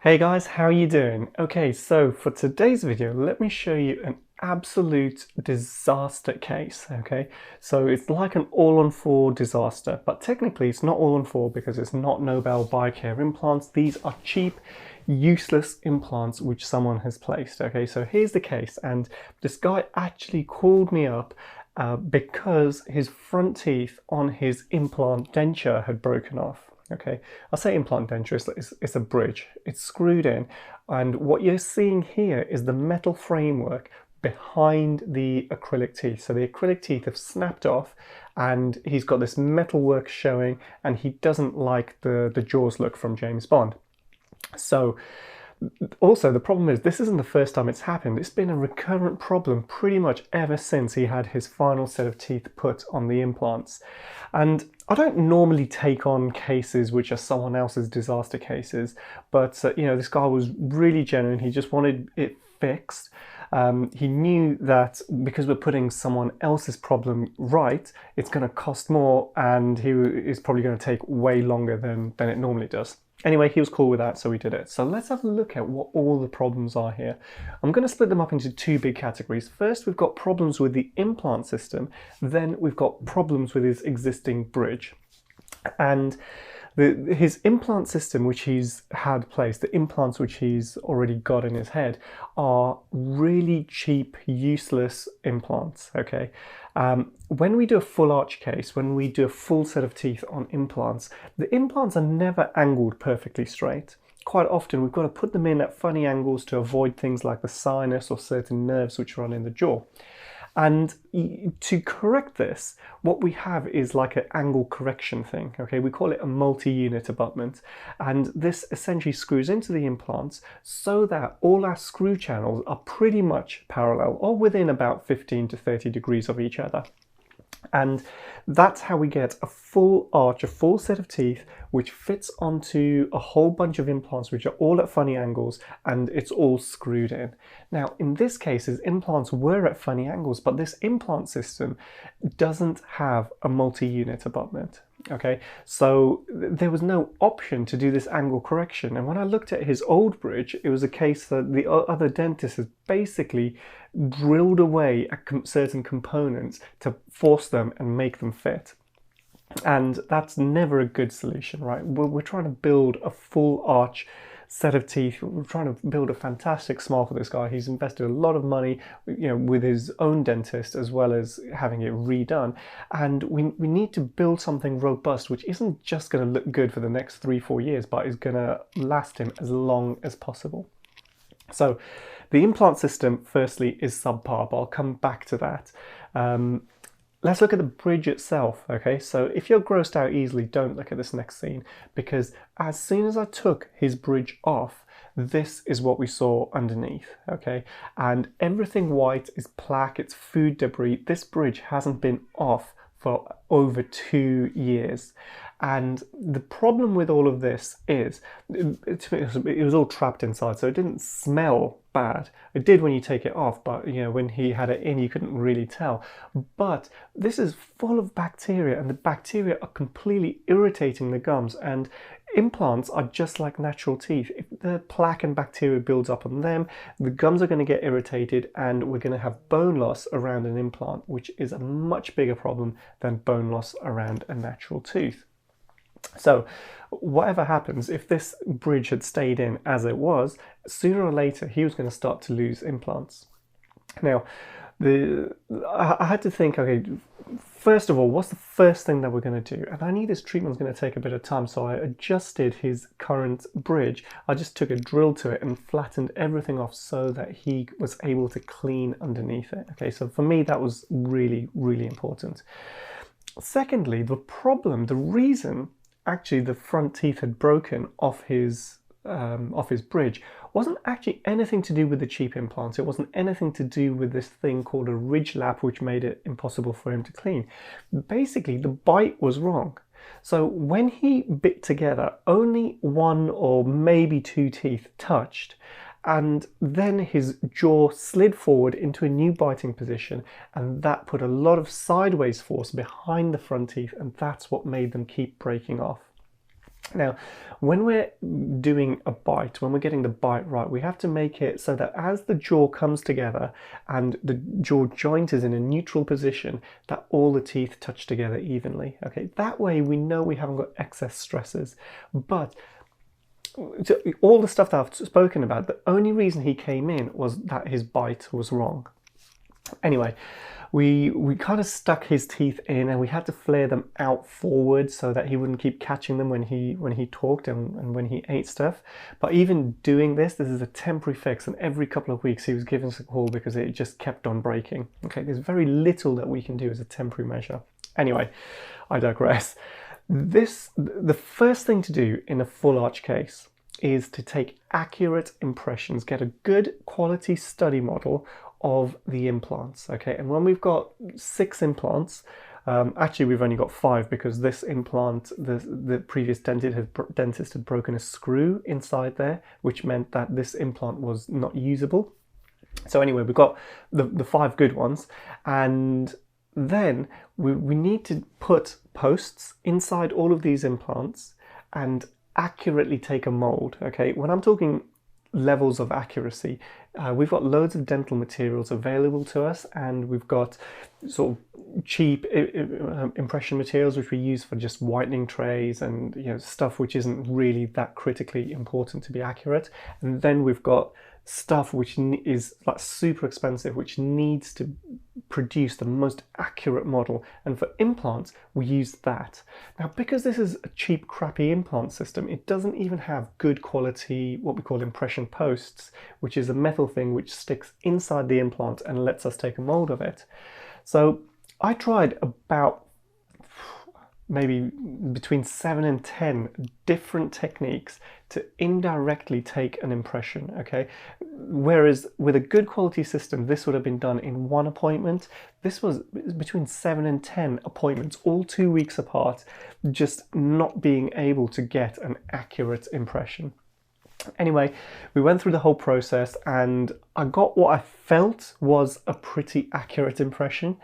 Hey guys, how are you doing? Okay, so for today's video, let me show you an absolute disaster case, okay? So it's like an all-on-four disaster, but technically it's not all-on-four because it's not Nobel Biocare implants. These are cheap, useless implants which someone has placed, okay? So here's the case, and this guy actually called me up because his front teeth on his implant denture had broken off. Okay, I'll say implant denture, it's a bridge. It's screwed in, and what you're seeing here is the metal framework behind the acrylic teeth. So the acrylic teeth have snapped off, and he's got this metal work showing, and he doesn't like the Jaws look from James Bond. So also, the problem is this isn't the first time it's happened. It's been a recurrent problem pretty much ever since he had his final set of teeth put on the implants. And I don't normally take on cases which are someone else's disaster cases, but this guy was really genuine. He just wanted it fixed. He knew that because we're putting someone else's problem right, it's going to cost more, and he is probably going to take way longer than it normally does. Anyway, he was cool with that, so we did it. So let's have a look at what all the problems are here. I'm going to split them up into two big categories. First, we've got problems with the implant system. Then we've got problems with his existing bridge. And his implant system, which he's had placed, the implants which he's already got in his head, are really cheap, useless implants, okay? When we do a full arch case, when we do a full set of teeth on implants, the implants are never angled perfectly straight. Quite often we've got to put them in at funny angles to avoid things like the sinus or certain nerves which run in the jaw. And to correct this, what we have is like an angle correction thing, okay? We call it a multi-unit abutment. And this essentially screws into the implants so that all our screw channels are pretty much parallel or within about 15 to 30 degrees of each other. And that's how we get a full arch, a full set of teeth, which fits onto a whole bunch of implants, which are all at funny angles, and it's all screwed in. Now, in this case, his implants were at funny angles, but this implant system doesn't have a multi-unit abutment. Okay, so there was no option to do this angle correction. And when I looked at his old bridge, it was a case that the other dentist has basically drilled away at certain components to force them and make them fit. And that's never a good solution, right? We're trying to build a full arch set of teeth. We're trying to build a fantastic smile for this guy. He's invested a lot of money, with his own dentist as well as having it redone. And we need to build something robust, which isn't just going to look good for the next 3-4 years, but is going to last him as long as possible. So the implant system, firstly, is subpar, but I'll come back to that. Let's look at the bridge itself, okay? So if you're grossed out easily, don't look at this next scene, because as soon as I took his bridge off, this is what we saw underneath, okay? And everything white is plaque, it's food debris. This bridge hasn't been off for over 2 years. And the problem with all of this is it was all trapped inside, so it didn't smell bad. It did when you take it off, but when he had it in, you couldn't really tell. But this is full of bacteria, and the bacteria are completely irritating the gums. And implants are just like natural teeth. If the plaque and bacteria builds up on them, the gums are going to get irritated, and we're going to have bone loss around an implant, which is a much bigger problem than bone loss around a natural tooth. So whatever happens, if this bridge had stayed in as it was, sooner or later he was going to start to lose implants. Now, I had to think, okay, first of all, what's the first thing that we're going to do? And I knew this treatment was going to take a bit of time, so I adjusted his current bridge. I just took a drill to it and flattened everything off so that he was able to clean underneath it. Okay, so for me, that was really, really important. Secondly, the reason actually the front teeth had broken off his bridge wasn't actually anything to do with the cheap implants. It wasn't anything to do with this thing called a ridge lap, which made it impossible for him to clean. Basically, the bite was wrong. So when he bit together, only 1 or maybe 2 teeth touched, and then his jaw slid forward into a new biting position, and that put a lot of sideways force behind the front teeth, and that's what made them keep breaking off. Now, when we're doing a bite, when we're getting the bite right, we have to make it so that as the jaw comes together and the jaw joint is in a neutral position, that all the teeth touch together evenly. Okay, that way we know we haven't got excess stresses. But all the stuff that I've spoken about, the only reason he came in was that his bite was wrong. Anyway, we kind of stuck his teeth in, and we had to flare them out forward so that he wouldn't keep catching them when he talked and when he ate stuff. But even doing this is a temporary fix, and every couple of weeks he was giving us a call because it just kept on breaking. Okay, there's very little that we can do as a temporary measure. Anyway, I digress. The first thing to do in a full arch case is to take accurate impressions, get a good quality study model of the implants. Okay, and when we've got 6 implants, actually we've only got 5 because this implant, the previous dentist had broken a screw inside there, which meant that this implant was not usable. So anyway, we've got the 5 good ones, and then we need to put posts inside all of these implants and accurately take a mold. Okay, when I'm talking levels of accuracy, we've got loads of dental materials available to us, and we've got sort of cheap impression materials which we use for just whitening trays and stuff which isn't really that critically important to be accurate. And then we've got stuff which is like super expensive, which needs to produce the most accurate model, and for implants we use that. Now, because this is a cheap crappy implant system, it doesn't even have good quality what we call impression posts, which is a metal thing which sticks inside the implant and lets us take a mold of it. So I tried about maybe between 7 and 10 different techniques to indirectly take an impression, okay? Whereas with a good quality system, this would have been done in 1 appointment. This was between 7 and 10 appointments, all 2 weeks apart, just not being able to get an accurate impression. Anyway, we went through the whole process and I got what I felt was a pretty accurate impression,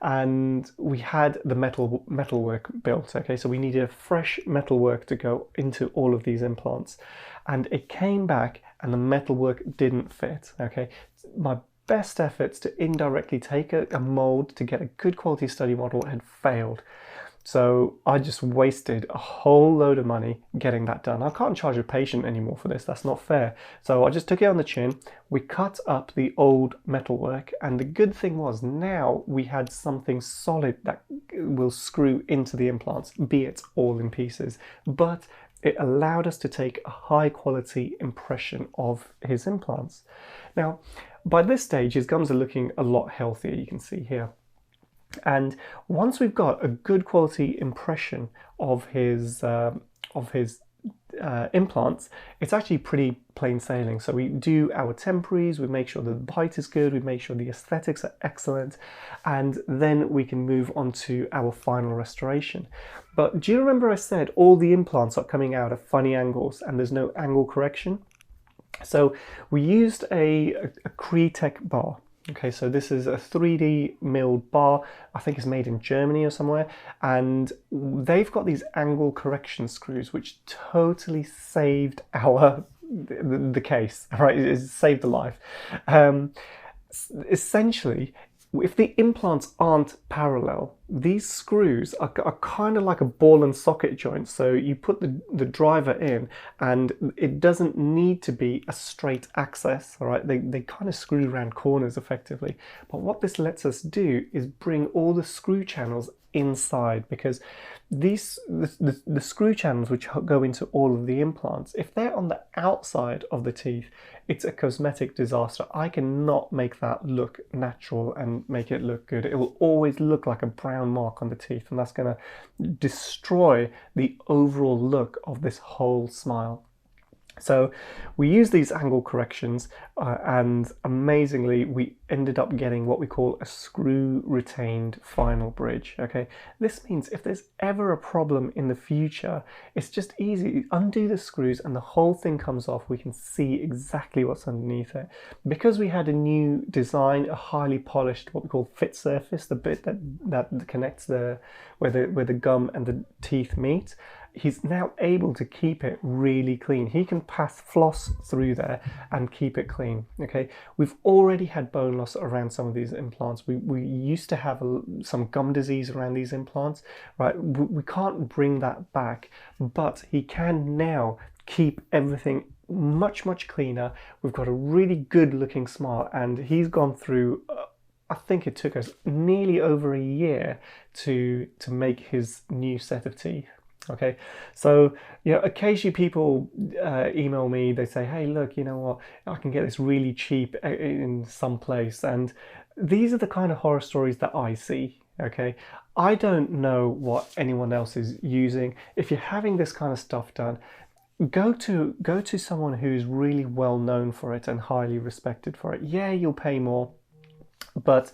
and we had the metalwork built. Okay, so we needed a fresh metalwork to go into all of these implants, and it came back and the metalwork didn't fit. Okay, my best efforts to indirectly take a mold to get a good quality study model had failed. So I just wasted a whole load of money getting that done. I can't charge a patient anymore for this, that's not fair. So I just took it on the chin, we cut up the old metalwork, and the good thing was now we had something solid that will screw into the implants, be it all in pieces. But it allowed us to take a high quality impression of his implants. Now, by this stage, his gums are looking a lot healthier, you can see here. And once we've got a good quality impression of his implants, it's actually pretty plain sailing. So we do our temporaries, we make sure the bite is good, we make sure the aesthetics are excellent, and then we can move on to our final restoration. But do you remember I said all the implants are coming out at funny angles and there's no angle correction? So we used a Cretec bar. Okay, so this is a 3D milled bar. I think it's made in Germany or somewhere, and they've got these angle correction screws which totally saved the case. Right, it saved the life. Essentially, if the implants aren't parallel, these screws are kind of like a ball and socket joint. So you put the driver in and it doesn't need to be a straight axis, all right? They kind of screw around corners effectively. But what this lets us do is bring all the screw channels inside, because the screw channels which go into all of the implants, if they're on the outside of the teeth, it's a cosmetic disaster. I cannot make that look natural and make it look good. It will always look like a brown mark on the teeth, and that's going to destroy the overall look of this whole smile. So we use these angle corrections and amazingly we ended up getting what we call a screw retained final bridge. Okay, this means if there's ever a problem in the future, it's just easy, undo the screws and the whole thing comes off. We can see exactly what's underneath it. Because we had a new design, a highly polished what we call fit surface, the bit that connects where the gum and the teeth meet, he's now able to keep it really clean. He can pass floss through there and keep it clean. Okay, we've already had bone loss around some of these implants. We used to have some gum disease around these implants, right? We can't bring that back, but he can now keep everything much cleaner. We've got a really good looking smile, and he's gone through I think it took us nearly over a year to make his new set of teeth. Okay, so occasionally people email me. They say, "Hey, look, you know what? I can get this really cheap in some place," and these are the kind of horror stories that I see. Okay, I don't know what anyone else is using. If you're having this kind of stuff done, go to someone who's really well known for it and highly respected for it. Yeah, you'll pay more, but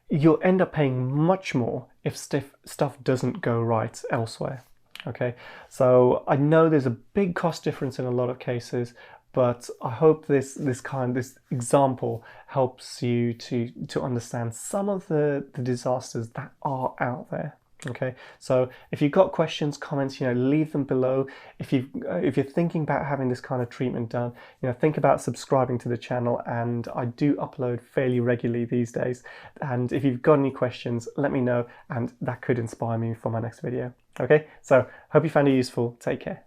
you'll end up paying much more if stuff doesn't go right elsewhere. Okay, so I know there's a big cost difference in a lot of cases, but I hope this example helps you to understand some of the disasters that are out there. Okay, so if you've got questions, comments, leave them below. If you're thinking about having this kind of treatment done, think about subscribing to the channel, and I do upload fairly regularly these days. And if you've got any questions, let me know, and that could inspire me for my next video. Okay, so hope you found it useful. Take care.